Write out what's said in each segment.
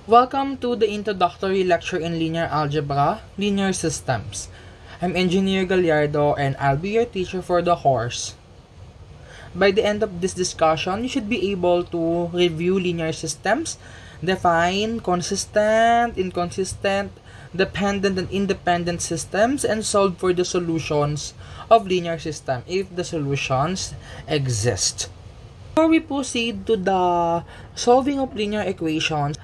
Welcome to the introductory lecture in linear algebra, linear systems. I'm Engineer Gallardo and I'll be your teacher for the course. By the end of this discussion, you should be able to review linear systems, define consistent, inconsistent, dependent, and independent systems, and solve for the solutions of linear system if the solutions exist. Before we proceed to the solving of linear equations,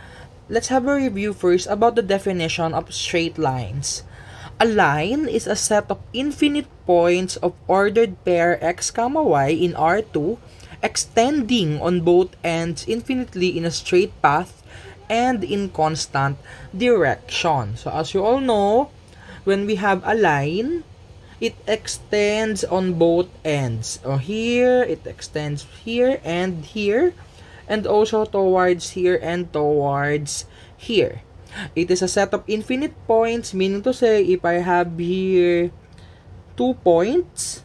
let's have a review first about the definition of straight lines. A line is a set of infinite points of ordered pair x, y in R2 extending on both ends infinitely in a straight path and in constant direction. So as you all know, when we have a line, it extends on both ends. So here, it extends here, and also towards here and towards here. It is a set of infinite points, meaning to say, if I have here 2 points,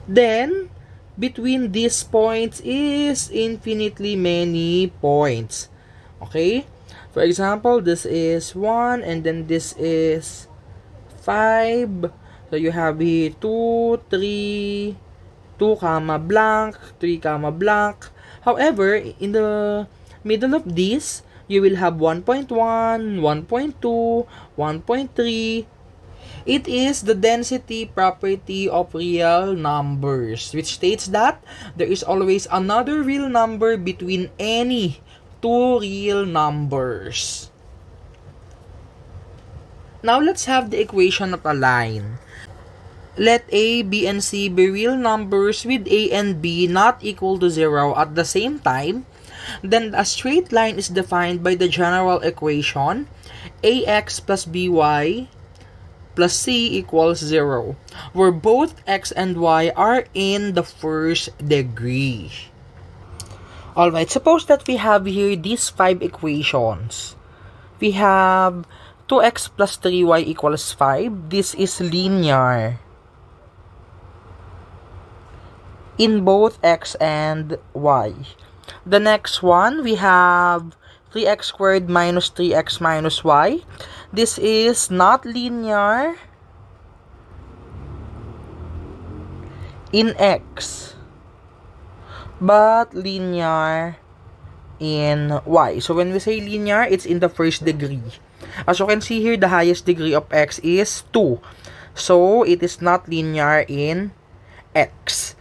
then between these points is infinitely many points. Okay? For example, this is 1 and then this is 5. So you have here 2, 3, 2 comma blank, 3 comma blank. However, in the middle of this, you will have 1.1, 1.2, 1.3. It is the density property of real numbers, which states that there is always another real number between any two real numbers. Now let's have the equation of a line. Let A, B, and C be real numbers with A and B not equal to 0 at the same time. Then a straight line is defined by the general equation ax plus by plus c equals 0, where both x and y are in the first degree. Alright, suppose that we have here these 5 equations. We have 2x plus 3y equals 5. This is linear in both x and y. The next one, we have 3x squared minus 3x minus y. This is not linear in x, but linear in y. So when we say linear, it's in the first degree. As you can see here, the highest degree of x is 2. So it is not linear in x.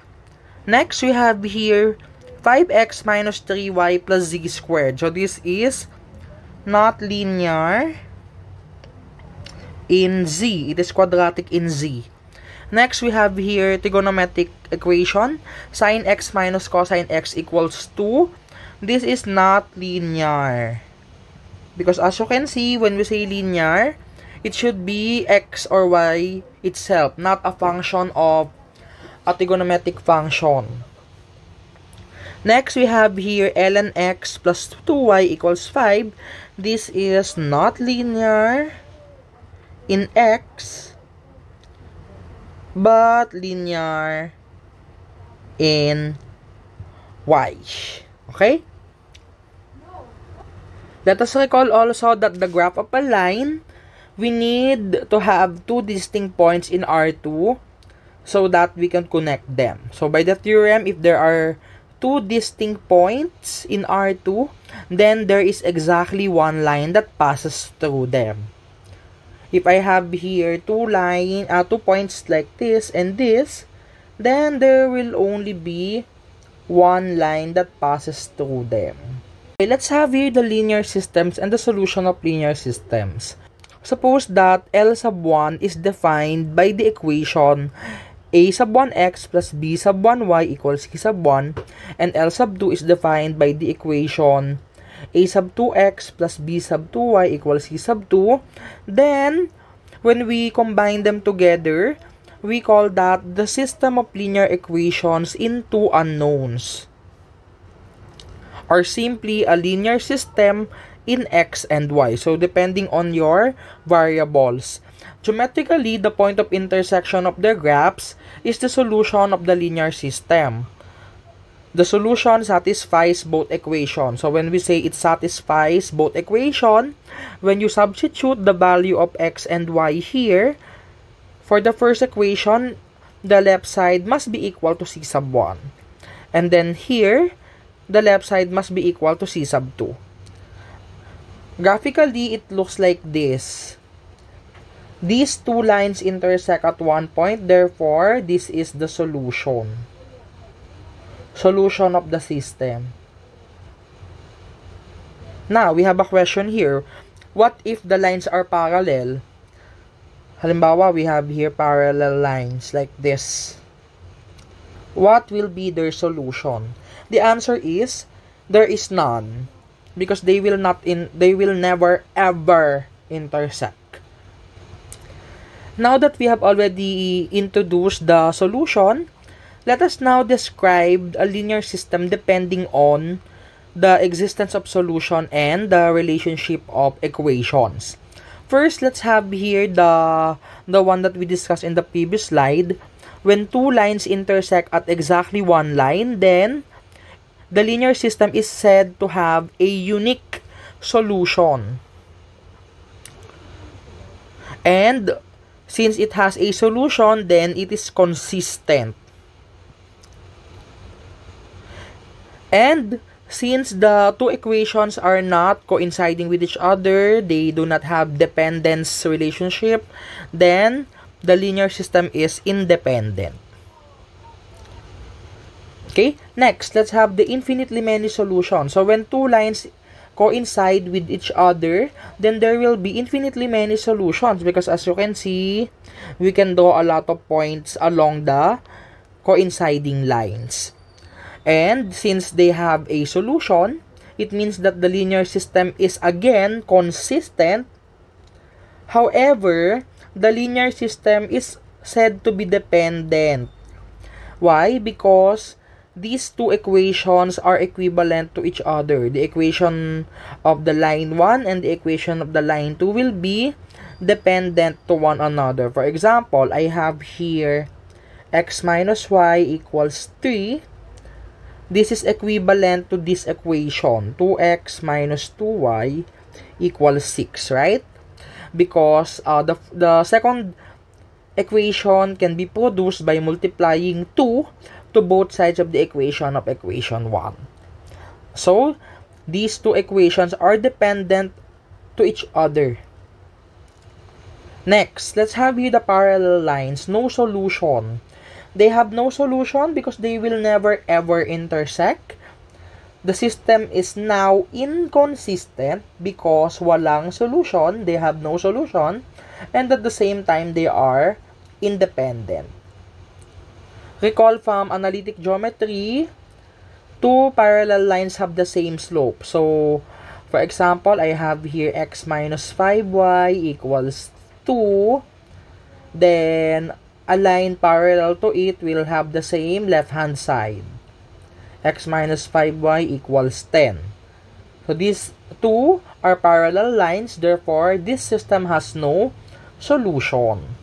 Next, we have here 5x minus 3y plus z squared. So this is not linear in z. It is quadratic in z. Next, we have here trigonometric equation. Sin x minus cosine x equals 2. This is not linear. Because as you can see, when we say linear, it should be x or y itself, not a function of a trigonometric function. Next, we have here ln x plus 2y equals 5. This is not linear in x, but linear in y. Okay? Let us recall also that the graph of a line, we need to have 2 distinct points in R2 so that we can connect them. So by the theorem, if there are 2 distinct points in R2, then there is exactly one line that passes through them. If I have here 2 points like this and this, then there will only be one line that passes through them. Okay, let's have here the linear systems and the solution of linear systems. Suppose that L sub 1 is defined by the equation a sub 1x plus b sub 1y equals c sub 1, and L sub 2 is defined by the equation a sub 2x plus b sub 2y equals c sub 2. Then, when we combine them together, we call that the system of linear equations in two unknowns, or simply a linear system in x and y. So, depending on your variables. Geometrically, the point of intersection of their graphs is the solution of the linear system. the solution satisfies both equations. So when we say it satisfies both equation, when you substitute the value of x and y here, for the first equation, the left side must be equal to c sub 1. And then here, the left side must be equal to c sub 2. Graphically, it looks like this. These two lines intersect at one point, therefore, this is the solution. Solution of the system. Now, we have a question here. What if the lines are parallel? Halimbawa, we have here parallel lines like this. What will be their solution? The answer is, there is none. Because they will never ever intersect. Now that we have already introduced the solution, let us now describe a linear system depending on the existence of solution and the relationship of equations. First, let's have here the one that we discussed in the previous slide. When two lines intersect at exactly one line, then the linear system is said to have a unique solution. And since it has a solution, then it is consistent. And since the two equations are not coinciding with each other, they do not have dependence relationship, then the linear system is independent. Okay, next, let's have the infinitely many solutions. So when two lines coincide with each other, then there will be infinitely many solutions because as you can see, we can draw a lot of points along the coinciding lines. And since they have a solution, it means that the linear system is again consistent. However, the linear system is said to be dependent. Why? Because these two equations are equivalent to each other. The equation of the line 1 and the equation of the line 2 will be dependent to one another. For example, I have here x minus y equals 3. This is equivalent to this equation, 2x minus 2y equals 6, right? Because the second equation can be produced by multiplying 2 to both sides of the equation of equation 1. So, these two equations are dependent to each other. Next, let's have here the parallel lines. No solution. They have no solution because they will never ever intersect. The system is now inconsistent because walang solution. They have no solution. And at the same time, they are independent. Recall from analytic geometry, two parallel lines have the same slope. So, for example, I have here x minus 5y equals 2. Then, a line parallel to it will have the same left-hand side. X minus 5y equals 10. So, these two are parallel lines. Therefore, this system has no solution.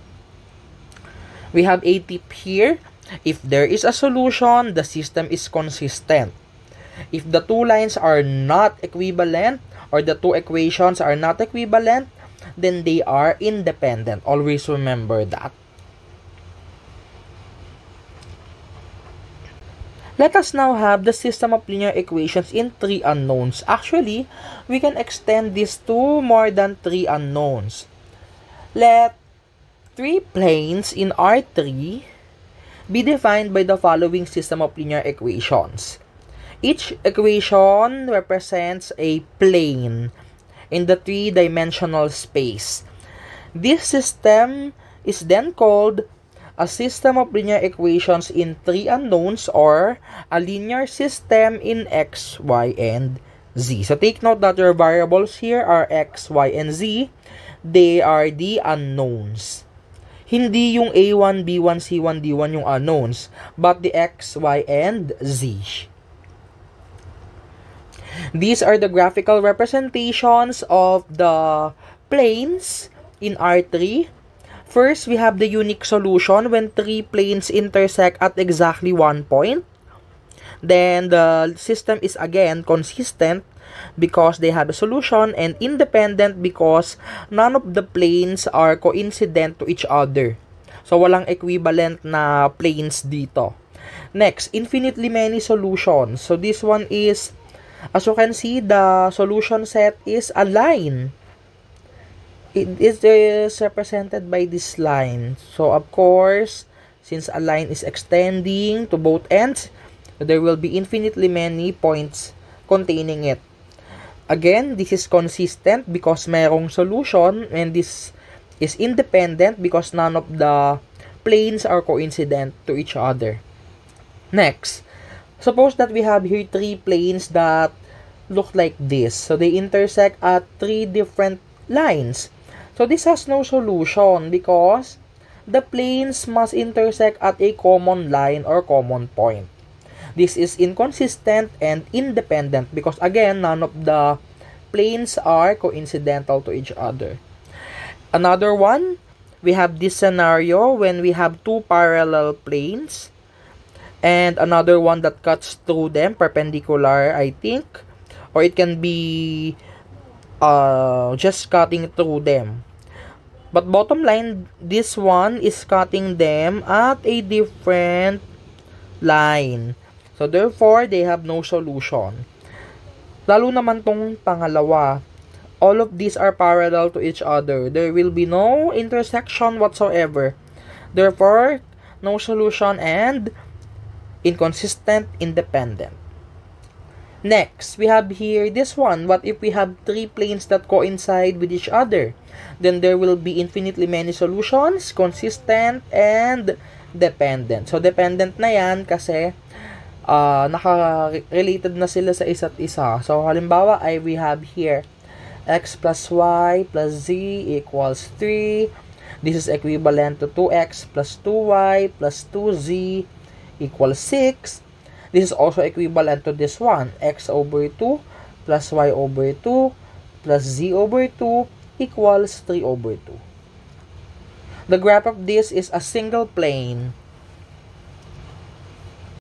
We have a tip here. If there is a solution, the system is consistent. If the two lines are not equivalent or the two equations are not equivalent, then they are independent. Always remember that. Let us now have the system of linear equations in 3 unknowns. Actually, we can extend this to more than 3 unknowns. Let 3 planes in R3 be defined by the following system of linear equations. Each equation represents a plane in the 3-dimensional space. This system is then called a system of linear equations in 3 unknowns or a linear system in x, y, and z. So take note that your variables here are x, y, and z. They are the unknowns. Hindi yung A1, B1, C1, D1 yung unknowns, but the X, Y, and Z. These are the graphical representations of the planes in R3. First, we have the unique solution when 3 planes intersect at exactly one point. Then the system is again consistent because they have a solution, and independent because none of the planes are coincident to each other. So walang equivalent na planes dito. Next, infinitely many solutions. So this one is, as you can see, the solution set is a line. It is represented by this line. So of course, since a line is extending to both ends, there will be infinitely many points containing it. Again, this is consistent because merong solution, and this is independent because none of the planes are coincident to each other. Next, suppose that we have here three planes that look like this. So they intersect at three different lines. So this has no solution because the planes must intersect at a common line or common point. This is inconsistent and independent because again, none of the planes are coincidental to each other. Another one, we have this scenario when we have two parallel planes and another one that cuts through them, perpendicular, I think, or it can be just cutting through them. But bottom line, this one is cutting them at a different line. So therefore, they have no solution. Lalo naman tong pangalawa. All of these are parallel to each other. There will be no intersection whatsoever. Therefore, no solution and inconsistent, independent. Next, we have here this one. What if we have three planes that coincide with each other? Then there will be infinitely many solutions, consistent, and dependent. So, dependent na yan kasi naka-related na sila sa isa't isa. So, halimbawa, we have here x plus y plus z equals 3. This is equivalent to 2x plus 2y plus 2z equals 6. This is also equivalent to this one, x over 2 plus y over 2 plus z over 2 equals 3 over 2. The graph of this is a single plane.